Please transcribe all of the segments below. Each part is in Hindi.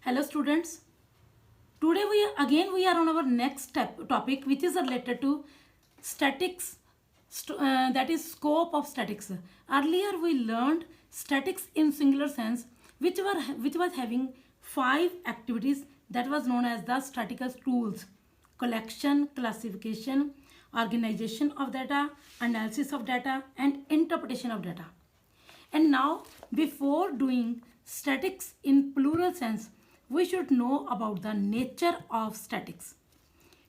Hello students. Today we are on our next topic which is related to statics, that is scope of statics. Earlier we learned statics in singular sense which was having 5 activities that was known as the statistical tools: collection, classification, organization of data, analysis of data, and interpretation of data. And now, before doing statics in plural sense, we should know about the nature of statics.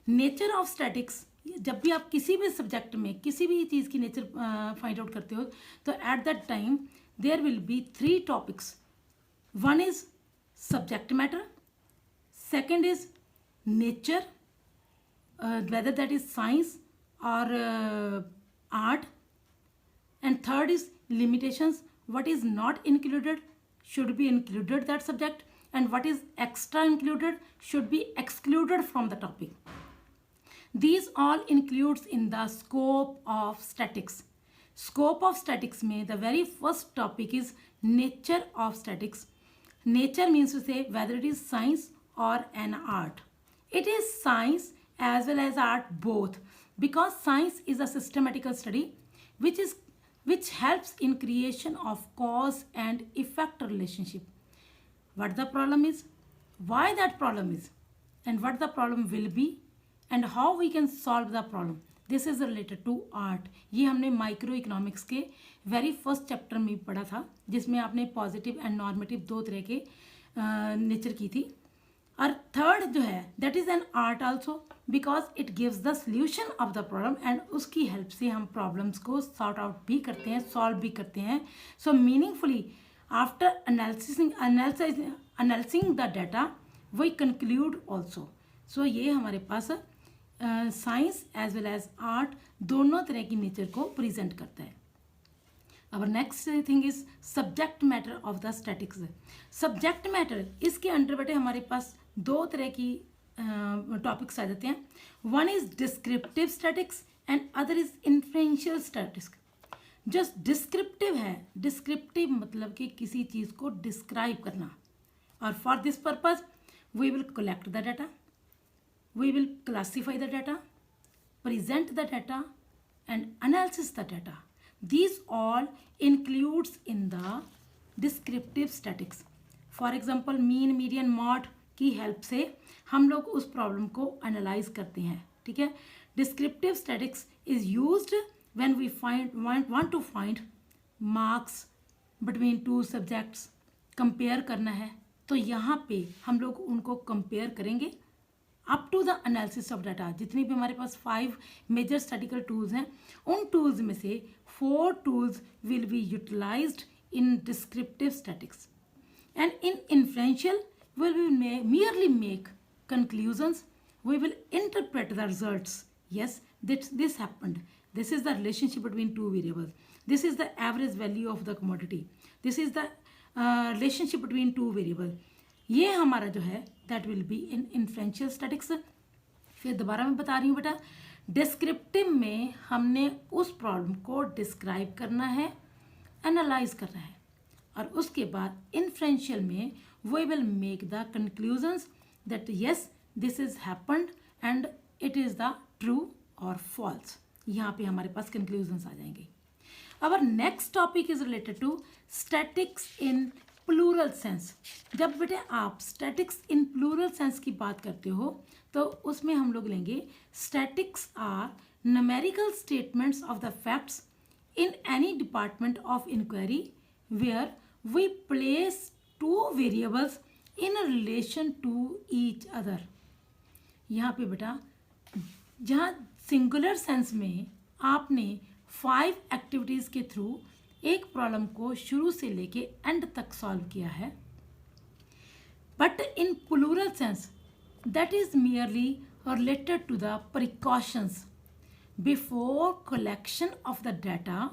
Nature of statics, जब भी आप किसी भी सब्जेक्ट में किसी भी चीज़ की नेचर फाइंड आउट करते हो तो at that time there will be 3 topics. One is subject matter, second is nature, whether that is science or art, and third is limitations, what is not included should be included that subject, and what is extra included should be excluded from the topic. These all includes in the scope of statics. Scope of statics में the very first topic is nature of statics. Nature means to say whether it is science or an art. It is science as well as art both, because science is a systematical study which helps in creation of cause and effect relationship. What the problem is, why that problem is, and what the problem will be, and how we can solve the problem. This is related to art. ये हमने माइक्रो इकोनॉमिक्स के वेरी फर्स्ट चैप्टर में पढ़ा था, जिसमें आपने पॉजिटिव एंड नॉर्मेटिव 2 तरह के नेचर की थी. और थर्ड जो है that is an art also, because it gives the solution of the problem, and उसकी हेल्प से हम प्रॉब्लम्स को सॉर्ट आउट भी करते हैं, सॉल्व भी करते हैं. So meaningfully after analysing the data we conclude also. So ये हमारे पास science as well as art दोनों तरह की नेचर को प्रेजेंट करता है. Our next thing is subject matter of the statics. Subject matter, इसके अंडर बेटे हमारे पास 2 तरह की टॉपिक्स आ जाते हैं. One is descriptive statistics and other is influential statistics. जो डिस्क्रिप्टिव है, डिस्क्रिप्टिव मतलब कि किसी चीज़ को डिस्क्राइब करना. और for this purpose we will collect the data, we will classify the data, present the data, and analysis the data. These all includes in the descriptive statics. For example, mean, median, mode की हेल्प से हम लोग उस प्रॉब्लम को एनालाइज करते हैं. ठीक है. Descriptive statistics is used when we want to find marks between 2 subjects. Compare करना है तो यहाँ पे हम लोग उनको कंपेयर करेंगे up to the analysis of data. जितनी भी हमारे पास 5 मेजर स्टैटिकल टूल्स हैं, उन टूल्स में से 4 tools will be utilized in descriptive statistics, and in influential will be merely make conclusions. We will interpret the results. Yes, this happened. This is the relationship between 2 variables. This is the average value of the commodity. This is the relationship between 2 variables. ये हमारा जो है that will be in influential statics. फिर दोबारा मैं बता रही हूँ बेटा, डिस्क्रिप्टिव में हमने उस प्रॉब्लम को डिस्क्राइब करना है, एनालाइज करना है, और उसके बाद इन्फ्लुएंशियल में we will make the conclusions that yes this is happened and it is the true और फॉल्स. यहाँ पे हमारे पास कंक्लूजन्स आ जाएंगे. Our next topic is related to statistics in plural sense. जब बेटे आप स्टैटिक्स इन प्लूरल सेंस की बात करते हो तो उसमें हम लोग लेंगे statistics are numerical statements of the facts in any department of enquiry where we place 2 variables in relation to each other. यहाँ पे बेटा जहाँ सिंगुलर सेंस में आपने 5 एक्टिविटीज़ के थ्रू एक प्रॉब्लम को शुरू से लेके एंड तक सॉल्व किया है, but in plural sense that is merely related to the precautions before collection of the data.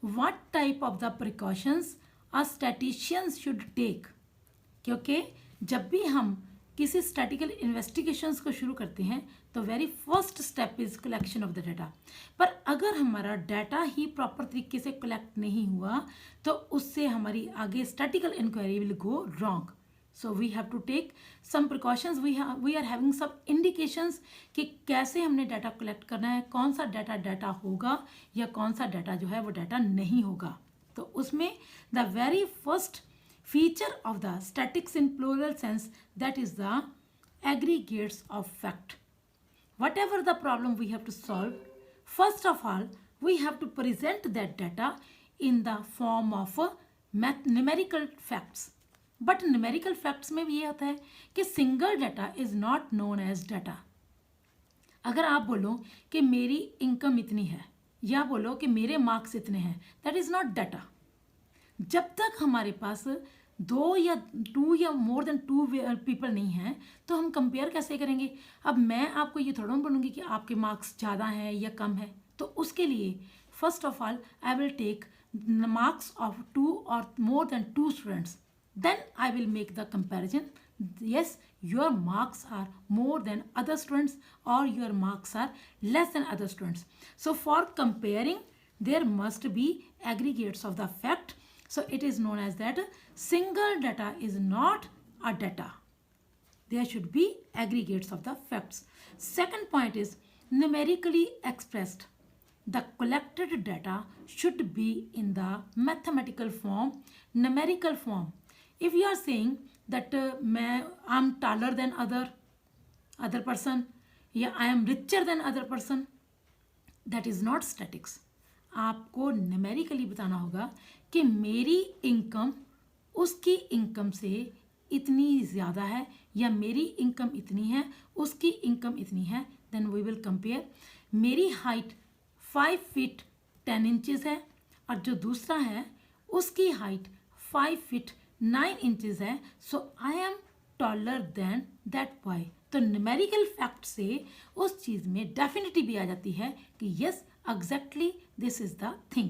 What type of the precautions a statisticians should take. क्योंकि जब भी हम किसी स्टैटिकल इन्वेस्टिगेशंस को शुरू करते हैं तो very first step is collection of the data. पर अगर हमारा डाटा ही प्रॉपर तरीके से कलेक्ट नहीं हुआ तो उससे हमारी आगे statistical enquiry will go wrong. So we have to take some precautions, we are having some indications कि कैसे हमने डाटा कलेक्ट करना है, कौन सा डाटा होगा या कौन सा डाटा जो है वो डाटा नहीं होगा. तो उसमें the very first feature of the statistics in plural sense, that is the aggregates of fact. Whatever the problem we have to solve, first of all we have to present that data in the form of numerical facts. But numerical facts में भी ये होता है कि single data is not known as data. अगर आप बोलो कि मेरी इनकम इतनी है या बोलो कि मेरे मार्क्स इतने हैं, that is not data. जब तक हमारे पास टू या मोर देन टू पीपल नहीं हैं तो हम कंपेयर कैसे करेंगे. अब मैं आपको ये थोड़ा बोलूँगी कि आपके मार्क्स ज़्यादा हैं या कम है. तो उसके लिए first of all I will take marks of 2 और more than 2 students, then I will make the comparison. yes, your marks are more than other students or your marks are less than other students. So for comparing there must be aggregates of the fact. So it is known as that single data is not a data. There should be aggregates of the facts. Second point is numerically expressed. The collected data should be in the mathematical form, numerical form. If you are saying that I am taller than other person, या I am richer than other person, that is not statics. आपको न्यूमेरिकली बताना होगा कि मेरी इनकम उसकी इनकम से इतनी ज़्यादा है या मेरी इनकम इतनी है उसकी इनकम इतनी है. Then we will compare. मेरी हाइट 5 फीट 10 इंचेस है और जो दूसरा है उसकी हाइट 5 फीट 9 इंचेस है. So I am taller than that boy. तो न्यूमेरिकल फैक्ट से उस चीज़ में डेफिनेटली भी आ जाती है कि yes exactly this is the thing.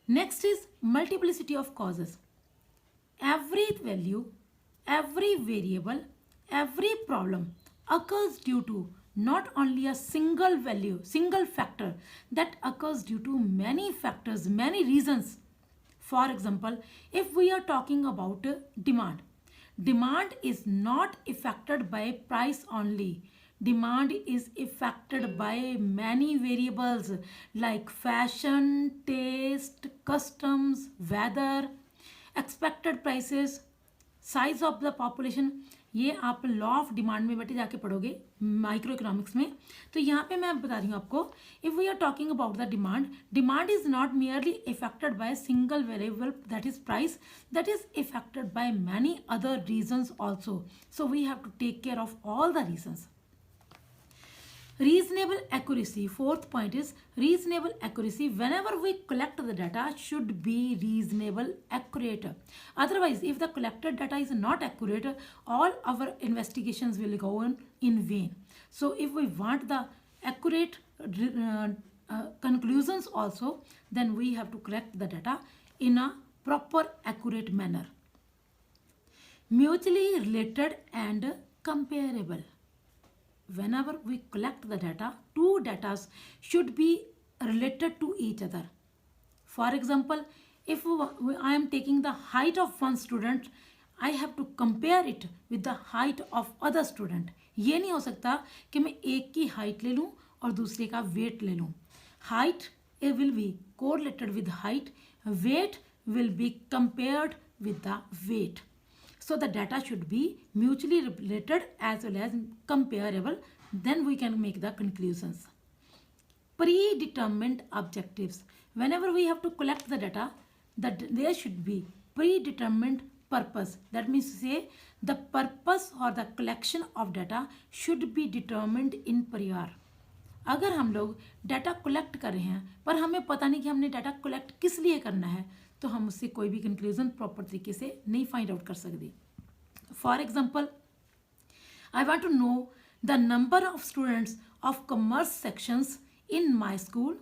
Next is multiplicity of causes. Every value, every variable, every problem occurs due to not only a single value, single factor, that occurs due to many factors, many reasons. For example, if we are talking about demand is not affected by price only. Demand is affected by many variables like fashion, taste, customs, weather, expected prices, size of the population. ये आप लॉ ऑफ डिमांड में बैठे जाके पढ़ोगे माइक्रो इकोनॉमिक्स में. तो यहाँ पे मैं बता रही हूँ आपको, if we are talking about the demand is not merely affected by single variable that is price, that is affected by many other reasons also. So we have to take care of all the reasons. Reasonable accuracy. Fourth point is reasonable accuracy. Whenever we collect the data should be reasonable accurate. Otherwise, if the collected data is not accurate, all our investigations will go on in vain. So if we want the accurate conclusions also, then we have to collect the data in a proper accurate manner. Mutually related and comparable. Whenever we collect the data, two data should be related to each other. For example, if I am taking the height of one student, I have to compare it with the height of other student. ये नहीं हो सकता कि मैं एक की हाइट ले लूँ और दूसरे का वेट ले लूँ. Height will be correlated with height, weight will be compared with the weight. So the data should be mutually related as well as comparable. Then we can make the conclusions. Predetermined objectives. Whenever we have to collect the data, there should be predetermined purpose. That means to say the purpose or the collection of data should be determined in prior. अगर हम लोग डाटा कलेक्ट कर रहे हैं पर हमें पता नहीं कि हमने डाटा कलेक्ट किस लिए करना है, तो हम उससे कोई भी कंक्लूजन प्रॉपर तरीके से नहीं फाइंड आउट कर सकते. For example, I want to know the number of students of commerce sections in my school,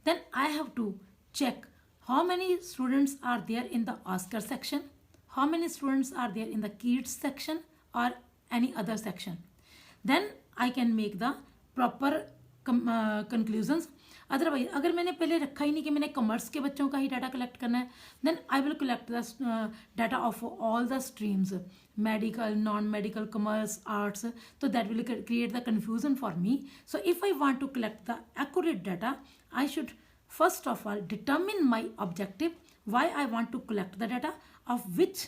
then I have to check how many students are there in the Oscar section, how many students are there in the kids section और any other section. Then I can make the proper conclusions. Otherwise अगर मैंने पहले रखा ही नहीं कि मैंने कॉमर्स के बच्चों का ही डाटा कलेक्ट करना है, then I will collect the data of all the streams, medical, non medical, commerce, arts, तो that will create the confusion for me. So if I want to collect the accurate data, I should first of all determine my objective, why I want to collect the data, of which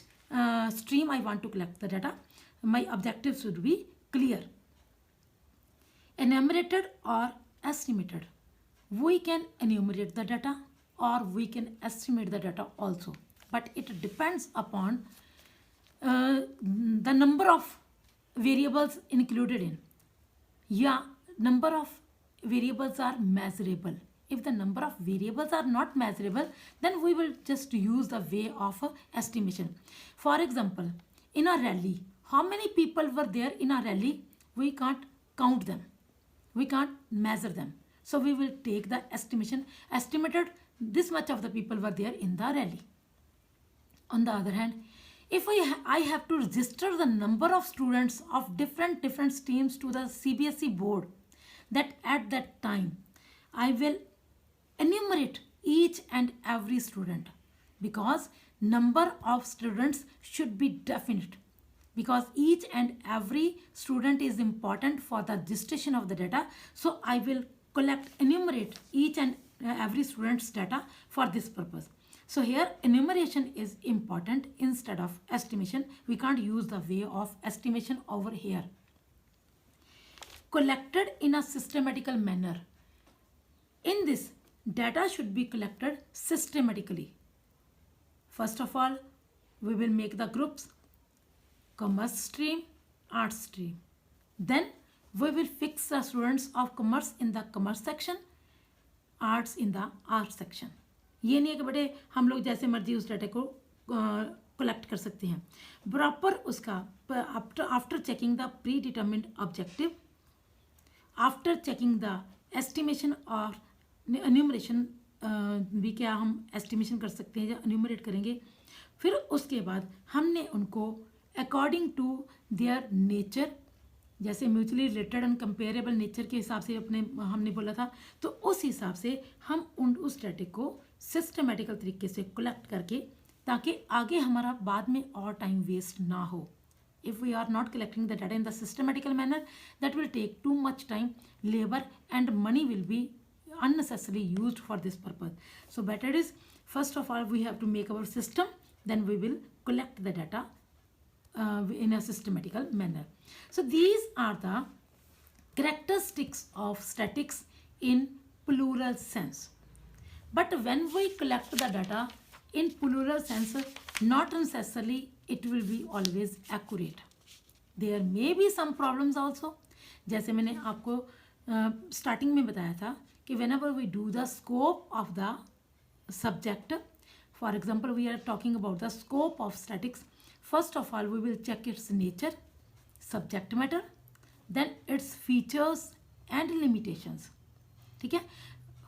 stream I want to collect the data. My objective should be clear. Enumerated or estimated. We can enumerate the data or we can estimate the data also, but it depends upon the number of variables included in. Yeah, number of variables are measurable. If the number of variables are not measurable, then we will just use the way of estimation. For example, in a rally, how many people were there in a rally? We can't count them. We can't measure them. So we will take the estimation, estimated this much of the people were there in the rally. On the other hand, if I have to register the number of students of different streams to the CBSE board, that at that time I will enumerate each and every student, because number of students should be definite, because each and every student is important for the registration of the data. So I will enumerate each and every student's data for this purpose. So here enumeration is important instead of estimation. We can't use the way of estimation over here. Collected in a systematical manner. In this, data should be collected systematically. First of all, we will make the groups: commerce stream, arts stream. Then we will fix the students of commerce in the commerce section, arts in the arts section. ये नहीं है कि बेटे हम लोग जैसे मर्जी उस डाटा को कलेक्ट कर सकते हैं. प्रॉपर उसका after checking the pre determined objective, after checking the estimation और एन्यूमरेशन, भी क्या हम एस्टिमेशन कर सकते हैं या एन्यूमरेट करेंगे. फिर उसके बाद हमने उनको अकॉर्डिंग टू देयर नेचर, जैसे mutually related and comparable nature के हिसाब से हमने बोला था, तो उस हिसाब से हम उस डाटे को सिस्टमेटिकल तरीके से कलेक्ट करके, ताकि आगे हमारा बाद में और टाइम वेस्ट ना हो. If we are not collecting the data in the systematical manner, that will take too much time, labour and money will be unnecessarily used for this purpose. So better is, first of all we have to make our system, then we will collect the data in a systematical manner. So these are the characteristics of statics in plural sense. But when we collect the data in plural sense, not necessarily it will be always accurate. There may be some problems also. जैसे मैंने आपको स्टार्टिंग में बताया था कि whenever we do the scope of the subject, for example we are talking about the scope of statics, first of all we will check its nature, subject matter, then its features and limitations. ठीक है,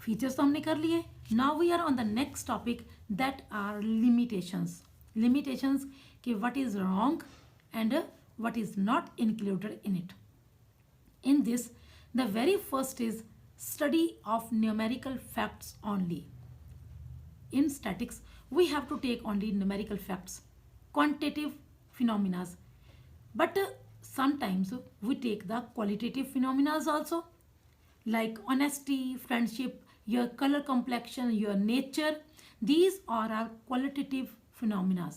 फीचर्स तो हमने कर लिए. Now we are on the next topic, that are limitations. Limitations कि what is wrong and what is not included in it. In this the very first is study of numerical facts only. In statics, we have to take only numerical facts, quantitative phenomena, but sometimes we take the qualitative phenomena also, like honesty, friendship, your color complexion, your nature. These are our qualitative phenomena,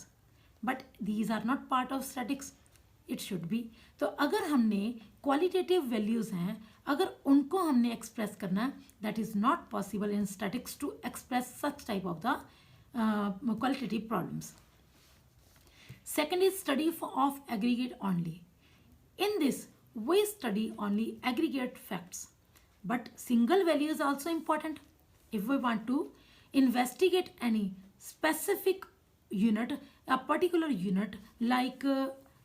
but these are not part of statics. It should be. तो अगर हमने क्वालिटेटिव वैल्यूज हैं, अगर उनको हमने एक्सप्रेस करना है, that is not possible in statistics to express such type of the qualitative problems. Second is study of aggregate only. In this we study only aggregate facts, but single value is also important. If we want to investigate any specific unit, a particular unit, like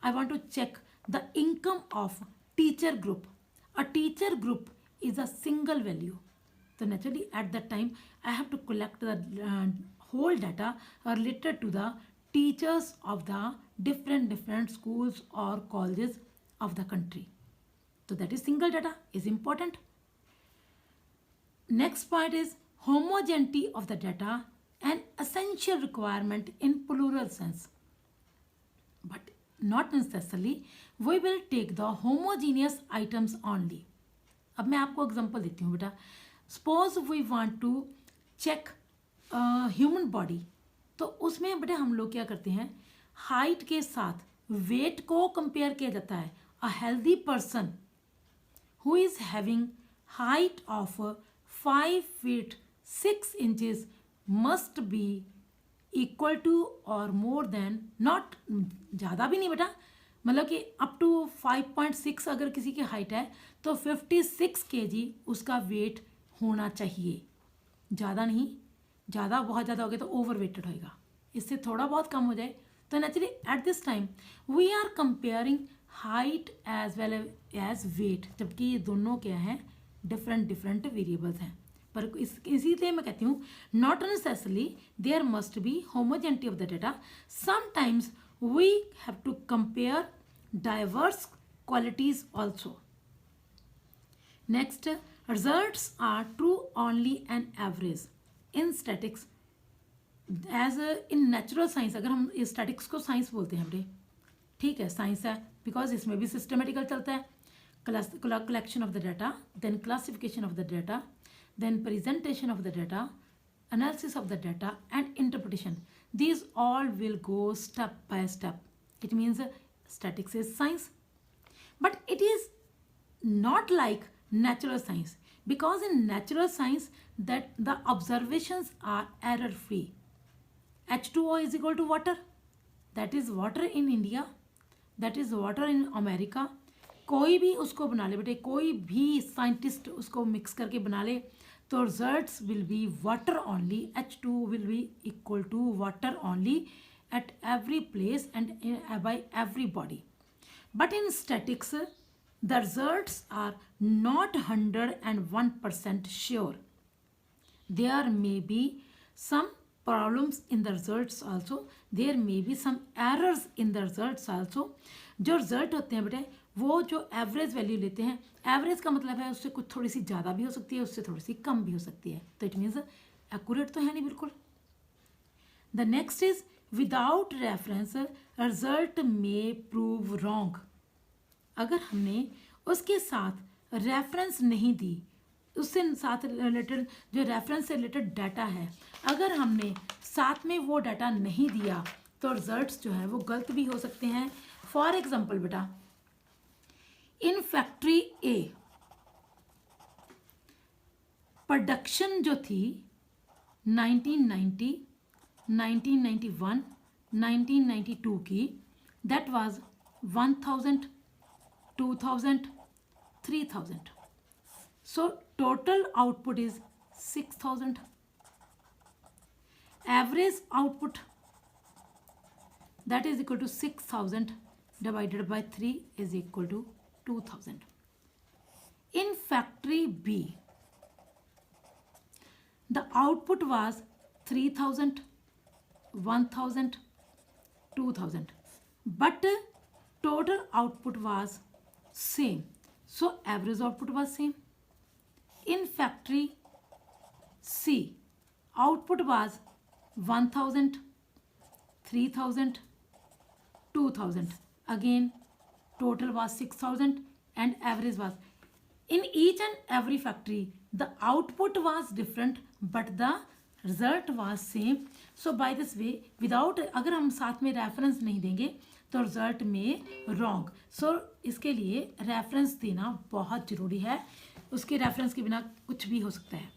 I want to check the income of teacher group. A teacher group is a single value. So naturally at that time I have to collect the whole data related to the teachers of the different schools or colleges of the country. So that is single data is important. Next point is homogeneity of the data, an essential requirement in plural sense, but not necessarily we will take the homogeneous items only. अब मैं आपको एग्जांपल देती हूँ बेटा. Suppose we want to check human body, तो उसमें बेटा हम लोग क्या करते हैं, हाइट के साथ वेट को कंपेयर किया जाता है. A healthy person who is having height of 5 feet 6 inches must be equal to or more than, not ज़्यादा भी नहीं बेटा, मतलब कि अप टू 5.6 अगर किसी की हाइट है तो 56 kg उसका वेट होना चाहिए. ज़्यादा नहीं, ज़्यादा बहुत ज़्यादा हो गया तो ओवर वेटेड होएगा. इससे थोड़ा बहुत कम हो जाए तो naturally at this time we are comparing height as well as weight, जबकि ये दोनों क्या हैं, डिफरेंट वेरिएबल्स हैं. पर इसीलिए मैं कहती हूँ not necessarily there must be homogeneity of the data. Sometimes we have to compare diverse qualities also. Next, results are true only and average in statistics as in natural science. अगर हम स्टैटिक्स को साइंस बोलते हैं बेटे, ठीक है साइंस है, बिकॉज इसमें भी सिस्टमेटिकल चलता है. Collection of the data, then classification of the data, then presentation of the data, analysis of the data and interpretation. These all will go step by step. It means statistics is science, but it is not like natural science, because in natural science that the observations are error free. H2O is equal to water. That is water in India. That is water in America. कोई भी उसको बना ले बेटे, कोई भी साइंटिस्ट उसको मिक्स करके बना ले तो results will be water only. H2 will be equal to water only at every place and by everybody. But in statistics the results are not 101% sure. There may be some problems in the results also. There may be some errors in the results also. जो रिजल्ट होते हैं बेटे वो जो एवरेज वैल्यू लेते हैं, एवरेज का मतलब है उससे कुछ थोड़ी सी ज़्यादा भी हो सकती है, उससे थोड़ी सी कम भी हो सकती है. तो इट मीन्स एक्यूरेट तो है नहीं बिल्कुल. The next is without reference result may prove wrong. अगर हमने उसके साथ रेफरेंस नहीं दी, उससे साथ रिलेटेड जो रेफरेंस से रिलेटेड डाटा है, अगर हमने साथ में वो डाटा नहीं दिया तो रिजल्ट्स जो है वो गलत भी हो सकते हैं. फॉर एग्जांपल बेटा, इन फैक्ट्री ए प्रोडक्शन जो थी 1990, 1991, 1992 की, that was 1000, 2000, 3000. So total output is 6000. Average output, that is equal to 6000 divided by 3 is equal to 2000. In factory B, the output was 3000, 1000, 2000, but total output was same. So average output was same. In factory C, output was 1000, 3000, 2000. Again, total was 6000 and average was. In each and every factory, the output was different, but the result was same. So by this way, without, अगर हम साथ में reference नहीं देंगे तो रिजल्ट में रॉन्ग. सो इसके लिए रेफरेंस देना बहुत ज़रूरी है, उसके रेफरेंस के बिना कुछ भी हो सकता है.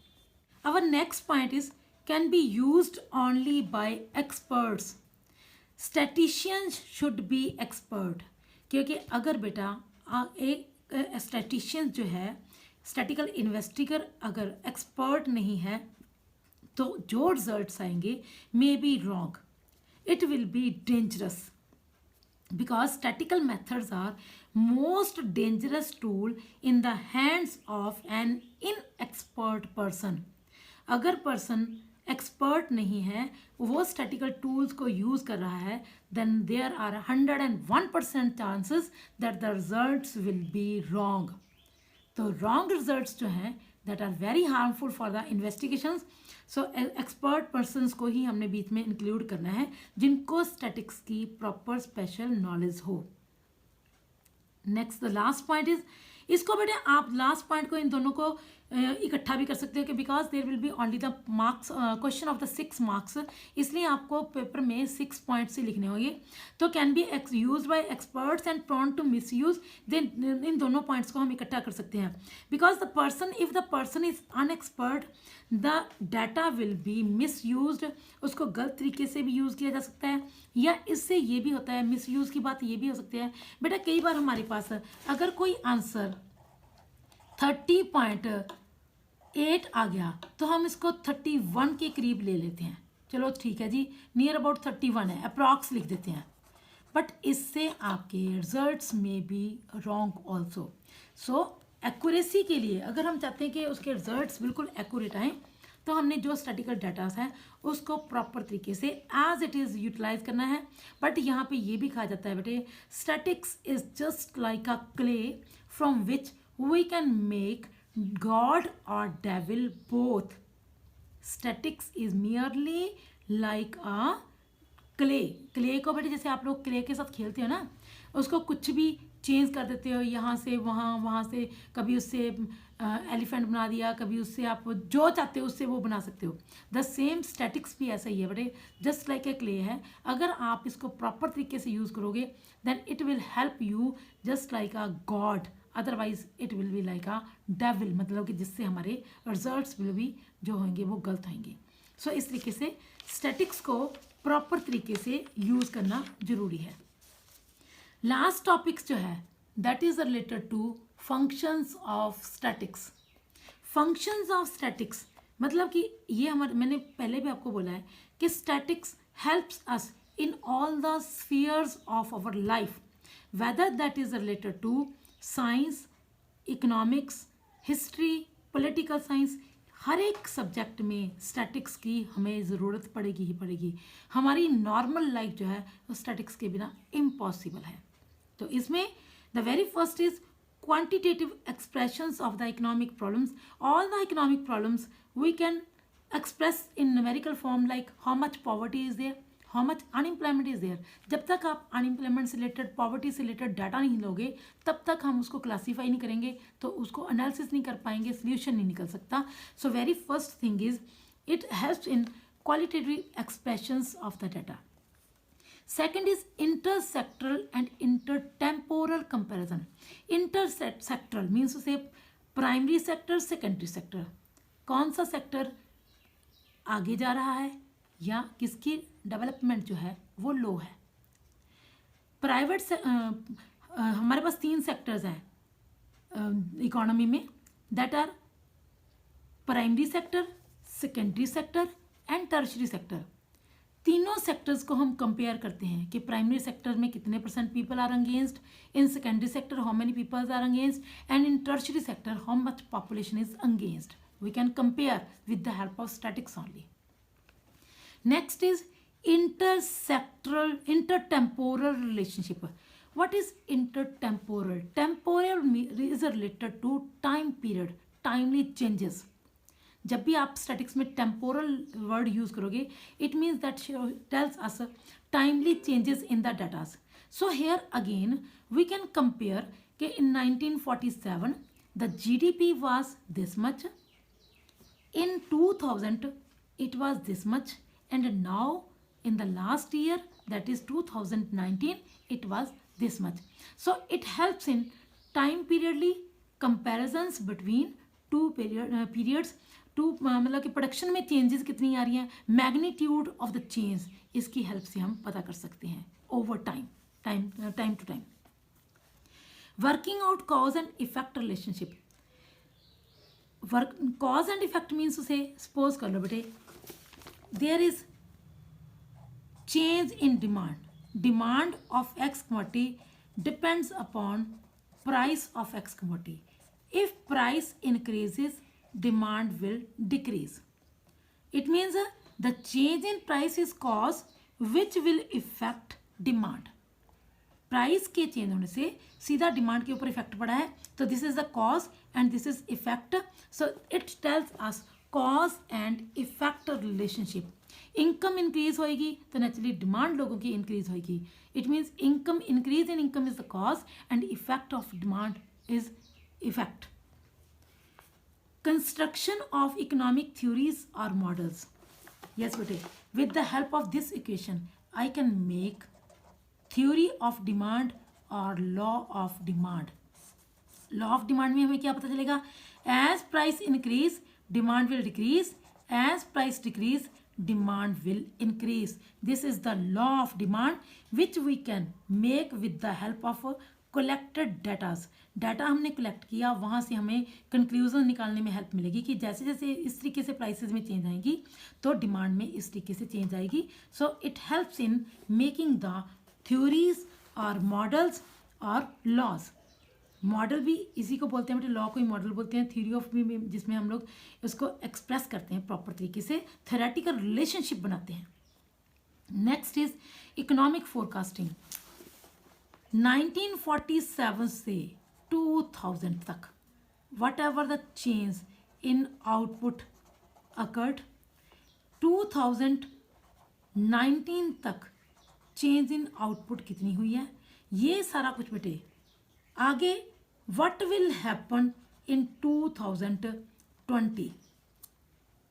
Our next point is can be used only by experts. Statisticians should be expert, क्योंकि अगर बेटा एक स्टैटिशियन जो है, स्टैटिकल इन्वेस्टिगर अगर एक्सपर्ट नहीं है तो जो रिजल्ट्स आएंगे may be wrong. It will be dangerous because statistical methods are most dangerous tool in the hands of an inexpert person. अगर पर्सन एक्सपर्ट नहीं है, वो स्टैटिकल टूल्स को यूज़ कर रहा है, then there are 101% chances that the results will be wrong. तो रॉन्ग रिजल्ट्स जो हैं that are very harmful for the investigations. So expert persons को ही हमने बीच में इंक्लूड करना है जिनको स्टैटिक्स की प्रॉपर स्पेशल नॉलेज हो। Next the last point is, इसको बेटे आप लास्ट पॉइंट को इन दोनों को इकट्ठा भी कर सकते हो कि because there will be only the marks question of the 6 marks, इसलिए आपको पेपर में 6 पॉइंट्स ही लिखने होंगे। तो can be use by experts and prone to misuse, then in दोनों पॉइंट्स को हम इकट्ठा कर सकते हैं। Because the person, if the person is unexpert, the data will be misuse, उसको गलत तरीके से भी यूज़ किया जा सकता है, या इससे ये भी होता है, मिस यूज़ की बात ये भी हो सकती है बेटा, कई बार हमारे पास अगर कोई आंसर 30.8 आ गया तो हम इसको 31 के करीब ले लेते हैं, चलो ठीक है जी, नियर अबाउट 31 है, अप्रॉक्स लिख देते हैं, बट इससे आपके रिजल्ट्स में be wrong also. So accuracy के लिए अगर हम चाहते हैं कि उसके रिजल्ट्स बिल्कुल एक्यूरेट आएँ, तो हमने जो स्टैटिकल डाटास है उसको प्रॉपर तरीके से एज इट इज़ यूटिलाइज करना है। बट यहाँ पे ये भी कहा जाता है बेटे, statics is just like a clay from which we can make god और devil both. Statics is merely like a clay, clay को बेटे जैसे आप लोग क्ले के साथ खेलते हो ना, उसको कुछ भी चेंज कर देते हो, यहाँ से वहाँ, वहाँ से कभी उससे एलिफेंट बना दिया, कभी उससे आप जो चाहते हो उससे वो बना सकते हो। द सेम स्टैटिक्स भी ऐसा ही है बेटे, जस्ट लाइक ए क्ले है, अगर आप इसको प्रॉपर तरीके से यूज़ करोगे then it will help you just like a god, otherwise it will be like a devil, मतलब कि जिससे हमारे रिजल्ट्स विल भी जो होंगे वो गलत होंगे। सो इस तरीके से स्टैटिक्स को प्रॉपर तरीके से यूज़ करना जरूरी है। लास्ट टॉपिक्स जो है that is related to functions of statistics. Functions of statistics मतलब कि ये हमारे, मैंने पहले भी आपको बोला है कि statics helps us in all the spheres of our life, whether that is related to science, economics, history, political science, हर एक सब्जेक्ट में स्टैटिक्स की हमें ज़रूरत पड़ेगी ही पड़ेगी। हमारी नॉर्मल लाइफ जो है वो स्टैटिक्स के बिना इम्पॉसिबल है। तो इसमें the very first is quantitative expressions of the economic problems. All the economic problems we can express in numerical form, like how much poverty is there, how much unemployment is there. जब तक आप अनएम्प्लॉयमेंट से रिलेटेड, पॉवर्टी से रिलेटेड डाटा नहीं लोगे तब तक हम उसको क्लासीफाई नहीं करेंगे, तो उसको एनालिसिस नहीं कर पाएंगे, सोल्यूशन नहीं निकल सकता। So very first thing is it helps in qualitative expressions of the data. Second is intersectoral and intertemporal comparison. Intersectoral means to say primary sector, secondary sector, कौन सा सेक्टर आगे जा रहा है या किसकी डेवलपमेंट जो है वो लो है। प्राइवेट से हमारे पास 3 सेक्टर्स हैं इकोनॉमी में, that are primary sector, secondary sector and tertiary sector. तीनों सेक्टर्स को हम कंपेयर करते हैं कि प्राइमरी सेक्टर में कितने % people are against, in secondary sector how many peoples are against, and in tertiary sector how much population is against. We can compare with the help of statistics only. Next is intersectoral, intertemporal relationship. What is intertemporal? Temporal is related to time period, timely changes. जब भी आप स्टैटिक्स में टेम्पोरल वर्ड यूज करोगे it means that tells us timely changes in the datas. So here again we can compare कि in 1947 the GDP was this much, in 2000 it was this much, and now in the last year, that is 2019, it was this much. So it helps in time periodly comparisons between two periods. मतलब कि प्रोडक्शन में चेंजेस कितनी आ रही हैं, मैग्नीट्यूड ऑफ द चेंज, इसकी हेल्प से हम पता कर सकते हैं over time to time. Working out cause and effect relationship. Cause and effect means उसे सपोज कर लो बेटे, there is change in demand of X commodity depends upon price of X commodity. If price increases, demand will decrease. It means the change in price is cause which will affect demand. Price के चेंज होने से सीधा डिमांड के ऊपर इफेक्ट पड़ा है, तो this is the cause and this is effect. So it tells us cause and effect relationship. Income increase होएगी तो नेचुरली डिमांड लोगों की इंक्रीज होएगी. It means income increase in income is the cause and effect of demand is effect. Construction of economic theories or models. Yes, bete. With the help of this equation, I can make theory of demand or law of demand. Law of demand में हमें क्या पता चलेगा? As price increase, demand will decrease. As price decrease, demand will increase. This is the law of demand which we can make with the help of collected datas. Data हमने कलेक्ट किया, वहाँ से हमें कंक्लूजन निकालने में हेल्प मिलेगी कि जैसे जैसे इस तरीके से प्राइसेस में चेंज आएगी तो डिमांड में इस तरीके से चेंज आएगी. So it helps in making the theories और मॉडल्स और लॉज. मॉडल भी इसी को बोलते हैं बेटे, लॉ को ही मॉडल बोलते हैं. थ्योरी ऑफ भी जिसमें हम लोग इसको एक्सप्रेस करते हैं प्रॉपर तरीके से, थ्योरेटिकल रिलेशनशिप बनाते हैं. Next is economic forecasting. 1947 से 2000 तक what ever the change in output occurred. 2019 तक चेंज इन आउटपुट कितनी हुई है, ये सारा कुछ बेटे. आगे what will happen in 2020.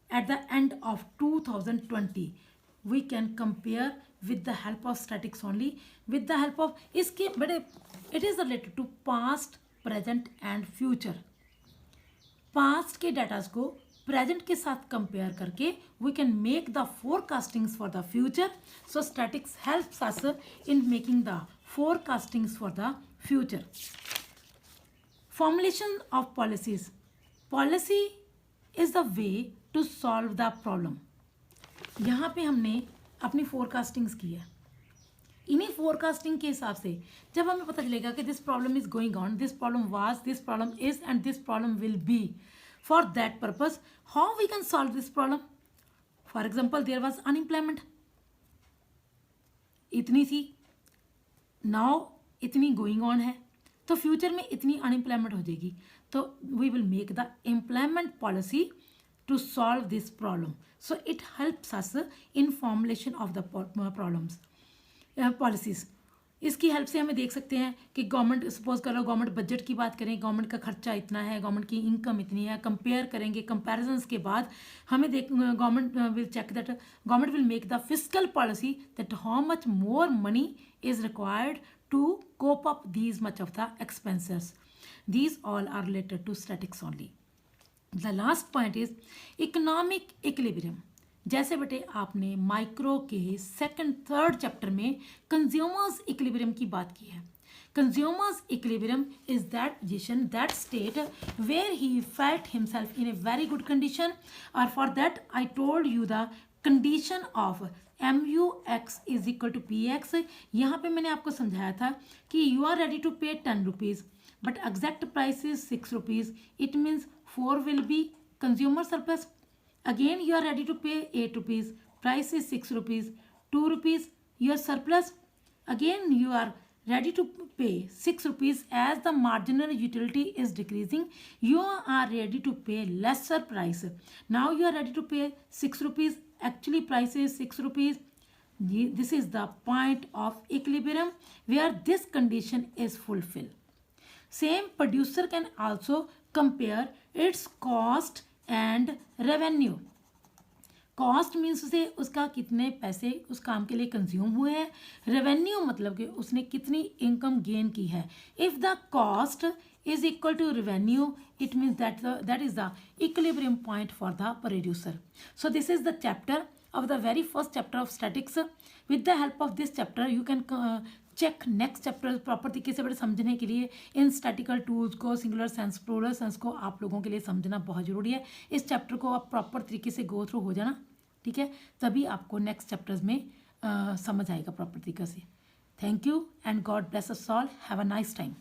At the end of 2020 we can compare with the help of statics only, with the help of इसके बड़े it is related to past, present and future. past के डाटास को present के साथ compare करके we can make the forecastings for the future. So statics helps us in making the forecastings for the future. Formulation of policies. Policy is the way to solve the problem. यहाँ पे हमने अपनी फोरकास्टिंग्स की है. इन्हीं फोरकास्टिंग के हिसाब से जब हमें पता चलेगा कि this problem is going on, this problem was, this problem is and this problem will be, for that purpose how we can solve this problem. For example there was unemployment, इतनी थी, नाउ इतनी गोइंग ऑन है, तो फ्यूचर में इतनी अनएम्प्लॉयमेंट हो जाएगी. तो we will make the employment policy to solve this problem. So it helps us in formulation of the problems, policies. इसकी हेल्प से हमें देख सकते हैं कि गवर्नमेंट, सपोज करो गवर्नमेंट बजट की बात करें, गवर्नमेंट का खर्चा इतना है, गवर्नमेंट की इनकम इतनी है, कंपेयर करेंगे, कंपैरिजन्स के बाद हमें government will check that, government will make the fiscal policy that how much more money is required to cope up these much of the expenses. These all are related to statics only. The last point is economic equilibrium. जैसे बेटे आपने माइक्रो के सेकंड थर्ड चैप्टर में कंज्यूमर्स इक्विलिब्रियम की बात की है. Consumers equilibrium is that position, that state where he felt himself in a very good condition, और for that I told you the condition of MUX is equal to PX. यहाँ पे मैंने आपको समझाया था कि यू आर रेडी टू पे 10 rupees but exact price is 6 rupees. It means 4 will be consumer surplus. Again you are ready to pay 8 rupees. Price is 6 rupees. 2 rupees your surplus. Again you are ready to pay 6 rupees. As the marginal utility is decreasing, you are ready to pay lesser price. Now you are ready to pay 6 rupees. Actually price is 6 rupees. This is the point of equilibrium where this condition is fulfilled. Same producer can also compare its cost and revenue. Cost means उसे उसका कितने पैसे उस काम के लिए कंज्यूम हुए हैं. रेवेन्यू मतलब कि उसने कितनी इनकम गेन की है. If the cost is equal to revenue, it means that is the equilibrium point for the producer. So this is the chapter of the very first chapter of statics. With the help of this chapter you can check next chapter proper तरीके से बड़े समझने के लिए इन स्टैटिकल टूल्स को, सिंगुलर सेंस, प्लूरल सेंस को आप लोगों के लिए समझना बहुत ज़रूरी है. इस चैप्टर को आप प्रॉपर तरीके से गो थ्रू हो जाना, ठीक है, तभी आपको नेक्स्ट चैप्टर्स में समझ आएगा प्रॉपर तरीके से. Thank you and God bless us all. Have a nice time.